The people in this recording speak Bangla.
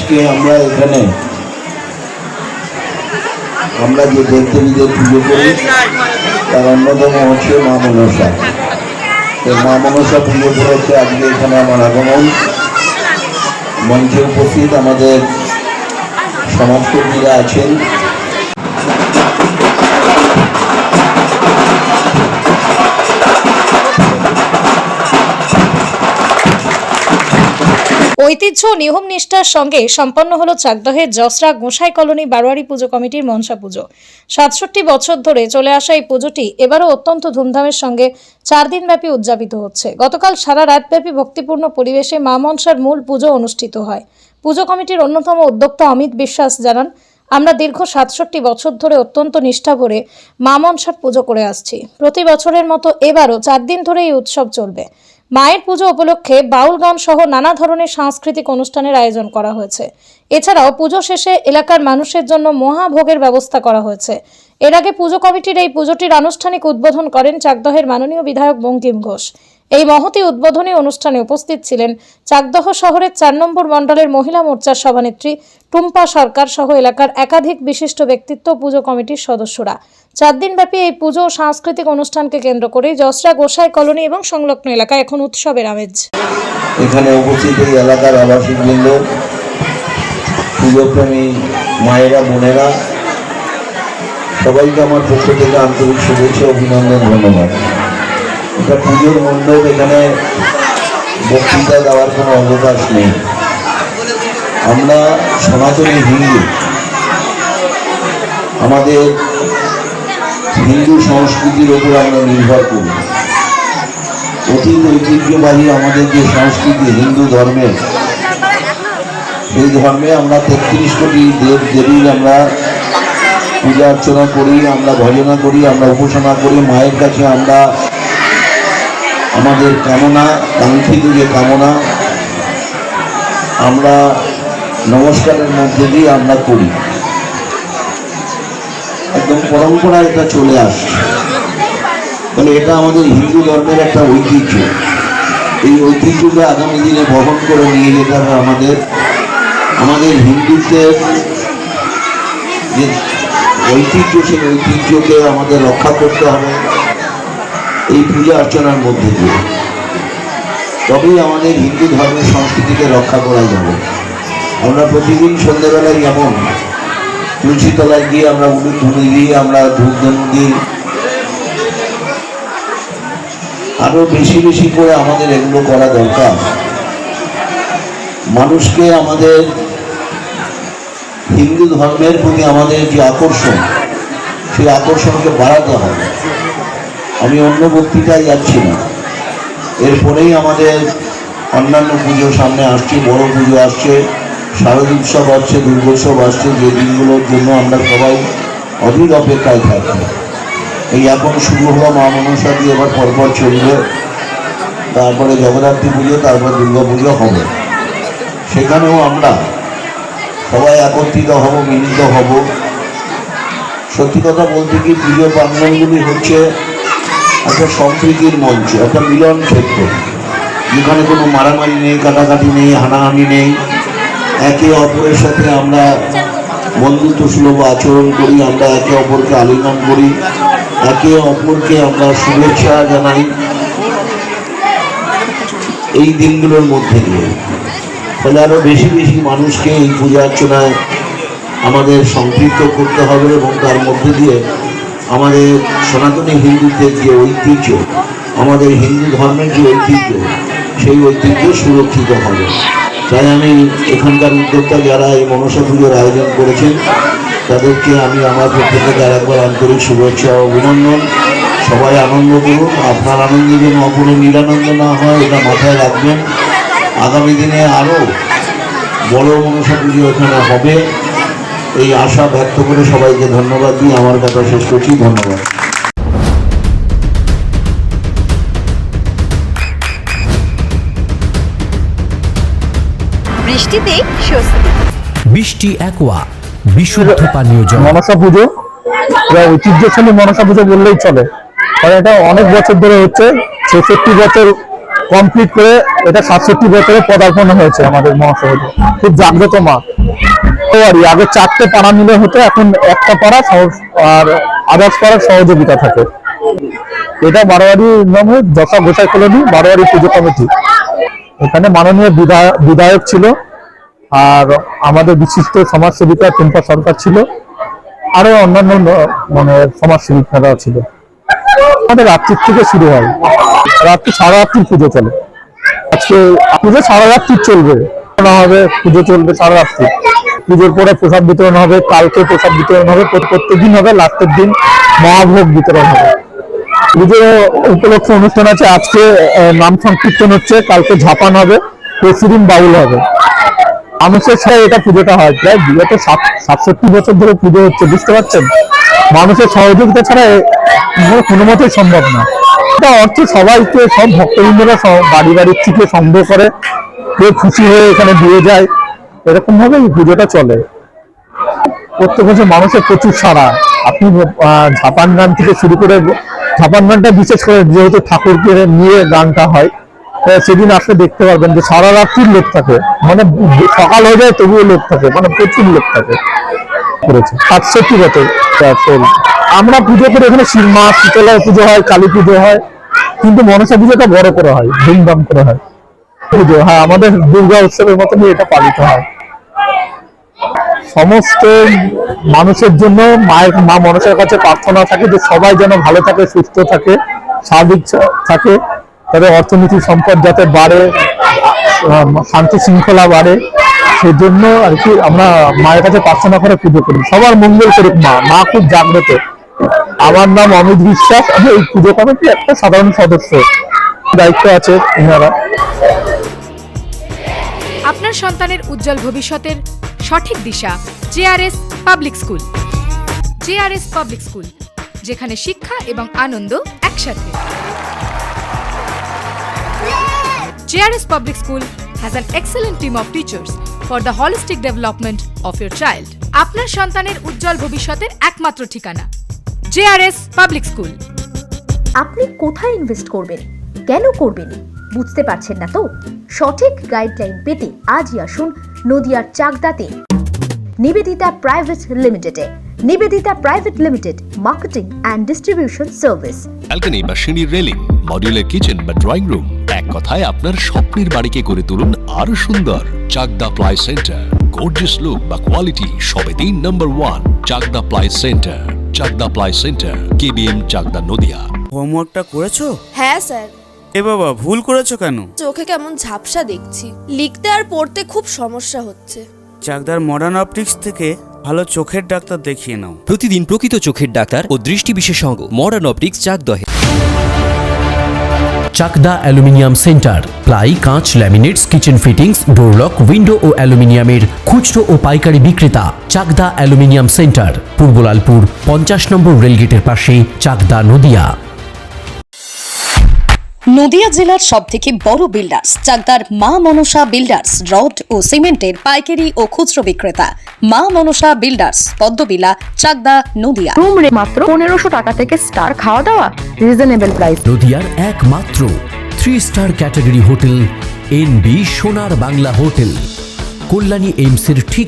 আজকে আমরা এখানে আমরা যে দেবদেবীদের পুজো করি তার অন্যতম হচ্ছে মা মনসা। এই মা মনসা পুজো উপলক্ষে আজকে এখানে আমার আগমন। মঞ্চে উপস্থিত আমাদের সমাজকর্মীরা আছেন। ঐতিহ্য ও নিয়ম নিষ্ঠার সঙ্গে সম্পন্ন হলো চাকদহের জসরা গোসাই কলোনি বারোয়ারি পুজো কমিটির মনসা পুজো। ৬৭ বছর ধরে চলে আসা এই পুজোটি এবারও অত্যন্ত ধুমধামের সঙ্গে ৪ দিনব্যাপী উদযাপিত হচ্ছে। গতকাল সারা রাতব্যাপী ভক্তিপূর্ণ পরিবেশে মা মনসার মূল পুজো অনুষ্ঠিত হয়। পুজো কমিটির অন্যতম উদ্যোক্তা অমিত বিশ্বাস জানান, আমরা দীর্ঘ ৬৭ বছর ধরে অত্যন্ত নিষ্ঠা ভরে মা মনসার পুজো করে আসছি। প্রতি বছরের মতো এবারও ৪ দিন ধরে এই উৎসব চলবে। মায়ের পুজো উপলক্ষে বাউল গান সহ নানা ধরনের সাংস্কৃতিক অনুষ্ঠানের আয়োজন করা হয়েছে। এছাড়াও পুজো শেষে এলাকার মানুষের জন্য মহাভোগের ব্যবস্থা করা হয়েছে। এর আগে পুজো কমিটির এই পুজোটির আনুষ্ঠানিক উদ্বোধন করেন চাকদহের মাননীয় বিধায়ক বঙ্কিম ঘোষ। এই মহতী উদ্বোধনী অনুষ্ঠানে উপস্থিত ছিলেন চাকদহ শহরের ৪ নম্বর মণ্ডলের মহিলা মোর্চার সভানেত্রী টুম্পা সরকার সহ এলাকার একাধিক বিশিষ্ট ব্যক্তিত্ব, পুজো কমিটির সদস্যরা। ৪ দিনব্যাপী এই পুজো ও সাংস্কৃতিক অনুষ্ঠানকে কেন্দ্র করে জসরা গোসাই কলোনি এবং সংলগ্ন এলাকায় এখন উৎসবের আমেজ। এখানে উপস্থিত এই এলাকার আবাসিকবৃন্দ, পুজোপ্রেমী মায়েরা, বোনেরা, সবাইকে আমার পক্ষ থেকে আন্তরিক শুভেচ্ছা, অভিনন্দন, ধন্যবাদ। এটা পুজোর মণ্ডপ, এখানে বক্তৃতা দেওয়ার কোনো অবকাশ নেই। আমরা সনাতনী হিন্দু, আমাদের হিন্দু সংস্কৃতির ওপর আমরা নির্ভর করি। অতীত ঐতিহ্যবাহী আমাদের যে সংস্কৃতি হিন্দু ধর্মের, সেই ধর্মে আমরা ৩৩ কোটি দেব দেবীর আমরা পূজা অর্চনা করি, আমরা ভজনা করি, আমরা উপাসনা করি। মায়ের কাছে আমরা আমাদের কামনা, কাঙ্ক্ষিত যে কামনা, আমরা নমস্কারের মধ্যে দিয়ে আমরা করি। একদম পরম্পরা এটা চলে আসছে। তাহলে এটা আমাদের হিন্দু ধর্মের একটা ঐতিহ্য। এই ঐতিহ্যকে আগামী দিনে বহন করে নিয়ে যেতে হবে আমাদের হিন্দুত্বের যে ঐতিহ্য, সেই ঐতিহ্যকে আমাদের রক্ষা করতে হবে এই পূজা অর্চনার মধ্যে দিয়ে। তবেই আমাদের হিন্দু ধর্মের সংস্কৃতিকে রক্ষা করা যাবে। আমরা প্রতিদিন সন্ধ্যাবেলায় যেমন তুলসী তলায় গিয়ে আমরা উলুধ্বনি দিই, আমরা ধূপধুনো দিই, আরো বেশি বেশি করে আমাদের এগুলো করা দরকার। মানুষকে আমাদের হিন্দু ধর্মের প্রতি আমাদের যে আকর্ষণ, সেই আকর্ষণকে বাড়াতে হবে। আমি অন্য বক্তৃতায় যাচ্ছি না। এরপরেই আমাদের অন্যান্য পুজো সামনে আসছে, বড় পুজো আসছে, শারদ উৎসব আসছে, দুর্গোৎসব আসছে, যে দিনগুলোর জন্য আমরা সবাই অধীর অপেক্ষায় থাকি। এই এখন শুরু হওয়া মা মনসা দিয়ে এবার পরপর চলবে, তারপরে জগদ্ধাত্রী পুজো, তারপর দুর্গা পুজো হবে। সেখানেও আমরা সবাই একত্রিত হব, মিলিত হব। সত্যি কথা বলতে কি, পুজো প্রাঙ্গণগুলি হচ্ছে একটা সম্প্রীতির মঞ্চ, একটা মিলন ক্ষেত্র, যেখানে কোনো মারামারি নেই, কাটাকাটি নেই, হানাহানি নেই। একে অপরের সাথে আমরা বন্ধুত্ব সুলভ আচরণ করি, আমরা একে অপরকে আলিঙ্গন করি, একে অপরকে আমরা শুভেচ্ছা জানাই এই দিনগুলোর মধ্যে দিয়ে। ফলে আরও বেশি বেশি মানুষকে এই পূজা অর্চনায় আমাদের সম্পৃক্ত করতে হবে এবং তার মধ্যে দিয়ে আমাদের সনাতনী হিন্দুত্বের যে ঐতিহ্য, আমাদের হিন্দু ধর্মের যে ঐতিহ্য, সেই ঐতিহ্য সুরক্ষিত হবে। তাই আমি এখানকার উদ্যোক্তা যারা এই মনসা পুজোর আয়োজন করেছেন, তাদেরকে আমি আমার পক্ষ থেকে আরেকবার আন্তরিক শুভেচ্ছা ও অভিনন্দন। সবাই আনন্দ করুন। আপনার আনন্দের জন্য অপরে নিরানন্দ না হয়, এটা মাথায় রাখবেন। আগামী দিনে আরও বড় মনসা পুজো এখানে হবে, এই আশা ব্যক্ত করে সবাইকে ধন্যবাদ দিয়ে আমার কথা শেষ করছি। ধন্যবাদ। বৃষ্টিতে স্বস্তি। বৃষ্টি অ্যাকোয়া, বিশুদ্ধ পানীয় জল। মনসা পুজো ঐতিহ্যশালী মনসা পুজো বললেই চলে, কারণ এটা অনেক বছর ধরে হচ্ছে। ৬৬ বছর কমপ্লিট করে এটা ৬৭ বছরে পদার্পণ হয়েছে আমাদের মনসা পুজো। খুব জাগ্রত মা। বাড়ি আগে 4টে পাড়া মিলে হতো, এখন একটা পাড়া আর আদার্স পাড়ার সহযোগিতা থাকে। এটা বারোয়ারি নামে যশা গোসাই কলোনি বারোয়ারি পুজো কমিটি। এখানে মাননীয় বিধায়ক ছিল, আর আমাদের বিশিষ্ট সমাজসেবিকা টুম্পা সরকার ছিল, আরো অন্যান্য মানে সমাজসেবিকারা ছিল। আমাদের রাত্রির থেকে শুরু হয়, রাত্রি সারা রাত্রি পুজো চলে। আজকে পুজো সারা রাত্রি চলবে, হবে পুজো চলবে সারা রাত্রি। পুজোর পরে প্রসাদ বিতরণ হবে, কালকে প্রসাদ বিতরণ হবে, প্রত্যেকদিন হবে, লাস্টের দিন মহাভোগ বিতরণ হবে। পুজো উপলক্ষে অনুষ্ঠান আছে, আজকে নাম সংকীর্তন হচ্ছে, কালকে ঝাপান হবে, পরশুদিন বাউল হবে। মানুষের সাথে এটা পুজোটা হয়, প্রায় বিগত 67 বছর ধরে পুজো হচ্ছে, বুঝতে পারছেন? মানুষের সহযোগিতা ছাড়া কোনো মতেই সম্ভব না। এটা অর্থ সবাইকে, সব ভক্তবৃন্দরা বাড়ি বাড়ির থেকে সংগ্রহ করে, কেউ খুশি হয়ে এখানে দিয়ে যায়, এরকম ভাবে এই পুজোটা চলে। প্রত্যেক বছর মানুষের প্রচুর সাড়া। আপনি ঝাপান গান থেকে শুরু করে, ঝাপান গানটা বিশেষ করে যেহেতু ঠাকুরকে নিয়ে গানটা হয়, সেদিন আসলে দেখতে পারবেন যে সারা রাত্রির লোক থাকে, মানে সকাল হয়ে যায় তবুও লোক থাকে, মানে প্রচুর লোক থাকে। করেছে 67 বছর। আমরা পুজো করে এখানে মা শীতলা পুজো হয়, কালী পুজো হয়, কিন্তু মনসা পুজোটা বড় করে হয়, ধুমধাম করে হয় পুজো। হ্যাঁ, আমাদের দুর্গা উৎসবের মতনই এটা পালিত হয়। সমস্ত মানুষের জন্য মা মনসার কাছে প্রার্থনা থাকে যে সবাই যেন ভালো থাকে, সুস্থ থাকে, স্বাভাবিক থাকে, তাদের অর্থনীতি সম্পদ যাতে বাড়ে, শান্তি শৃঙ্খলা বাড়ে, সেই জন্য আর কি আমরা মায়ের কাছে প্রার্থনা করে পুজো করি। সবার মঙ্গল করুক মা খুব জাগ্রত। আমার নাম অমিত বিশ্বাস, আমি এই পুজো কমিটির একটা সাধারণ সদস্য, দায়িত্ব আছে এনারা। আপনার সন্তানের উজ্জ্বল ভবিষ্যতের সঠিক দিশা JRS public school. JRS public school, যেখানে শিক্ষা এবং আনন্দ একসাথে। JRS public school has an excellent team of teachers for the holistic development of your child. আপনার সন্তানের উজ্জ্বল ভবিষ্যতের একমাত্র ঠিকানা জেআরএস পাবলিক স্কুল। আপনি কোথায় ইনভেস্ট করবেন, কেন করবেন বুঝতে পারছেন না তো? সঠিক গাইডলাইন পেতে আজই আসুন নদিয়ার চাকদাতে নিবেদিতা প্রাইভেট লিমিটেডে। Nivedita private limited, marketing and distribution service. Balcony বা সিঁড়ির রেলিং, মডিউলার কিচেন বা ড্রয়িং রুম, এক কথায় আপনার স্বপ্নের বাড়িকে করে তুলুন আরো সুন্দর। Chakdah ply centre, gorgeous look বা কোয়ালিটি সবে 3 number 1 Chakdah ply centre. Chakdah ply centre, KBM, Chakdah, Nadia. হোমওয়ার্কটা করেছো? হ্যাঁ স্যার। এ বাবা, ভুল করেছো কেন? চোখে কেমন ঝাপসা দেখছি, লিখতে আর পড়তে খুব সমস্যা হচ্ছে। চাকদার মডার্ন অপটিক্স থেকে ভালো চোখের ডাক্তার দেখিয়ে নাও। প্রতিদিন প্রকৃত চোখের ডাক্তার ও দৃষ্টি বিশেষজ্ঞ মডার্ন অপটিক্স চাকদহে। চাকদা অ্যালুমিনিয়াম সেন্টার, প্লাই, কাঁচ, laminates, kitchen fittings, door lock, window ও অ্যালুমিনিয়ামের খুচরো ও পাইকারি বিক্রেতা। চাকদা অ্যালুমিনিয়াম সেন্টার, পূর্ব লালপুর 50 নম্বর রেলগেটের পাশে, চাকদা, নদিয়া। নদিয়া জেলার সবথেকে বড় বিল্ডার্স চাকদার মা মনসা বিল্ডার্স, রড ও সিমেন্টের পাইকারি ও খুচরো বিক্রেতা। মা মনসা বিল্ডার্স, পদ্মবিলা, চাকদা, নদিয়া। রুম রে মাত্র 1500 টাকা থেকে স্টার, খাওয়া দাওয়া রিজনেবল প্রাইস। নদিয়ার একমাত্র 3 স্টার ক্যাটাগরি হোটেল NB সোনার বাংলা হোটেল, কল্যাণী এইমসের ঠিক